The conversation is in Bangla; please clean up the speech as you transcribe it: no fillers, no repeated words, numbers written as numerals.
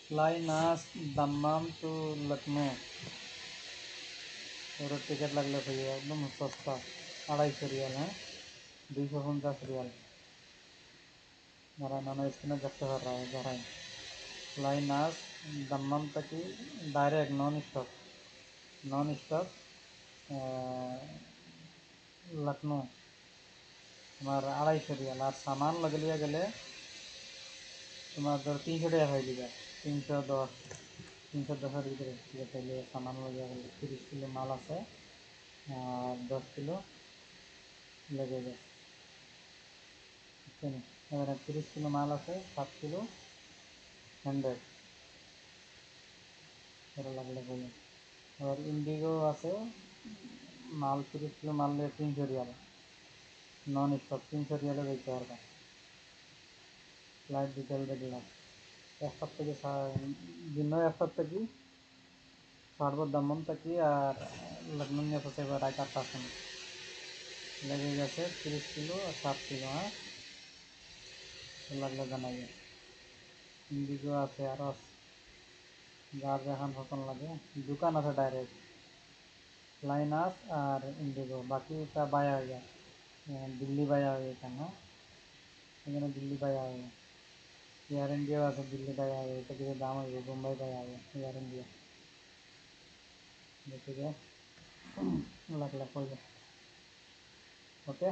फ्लाई नास दम्माम टू लखनऊ ওর টিকিট লাগলে ভাইয়া একদম সস্তা 250 রিয়াল। হ্যাঁ 250 রিয়াল। যারা নানা স্ক্রিনে দেখতে পার रहा है যারা फ्लाई नास दम्माम तक ही डायरेक्ट नॉन स्टॉप लखनऊ তোমার 250 রিয়াল। আর সামান লাগলিয়া গেলে তোমার ধর 300 টাকা হয়ে যাবে। 310 ভিতরে তাইলে সামান লাগিয়া গেলে 30 কিলো মাল আছে আর 10 কিলো লেগে গেছে। এবারে 30 কিলো মাল আছে 7 কিলো হ্যান্ডেল এরা লাগলে বলে। আর ইন্ডিগো আছে মাল 30 কিলো মাল নিয়ে 300 রিয়াল নন স্টপ 300 রিয়ালে দিতে পারবা। ফ্লাইট ডিটেল দেখলাম এক সপ্তাহ থেকে দিন এক সপ্তাহ কি ছাড়বো দমদম থেকে আর লখনৌ নিয়ে ফসে রাত 8টার সময় লেগে গেছে 30 কিলো আর 7 কিলো। হ্যাঁ লাগলে জানাইবে। ইন্ডিগো আছে আরও যার যেখান পছন্দ লাগে দোকান আছে ডাইরেক্ট লাইনাস আর ইন্ডিগো। বাকিটা বায়া হয়ে যায় দিল্লি বায়া হয়ে যায় না এখানে দিল্লি বায়া হয়ে যায়। এয়ার ইন্ডিয়াও আছে দিল্লি বায়া হয়ে এটা কিছু দাম হয়ে বোম্বাই বায়া হয়ে এয়ার ইন্ডিয়া দেখে লাগলে করবে। ওকে।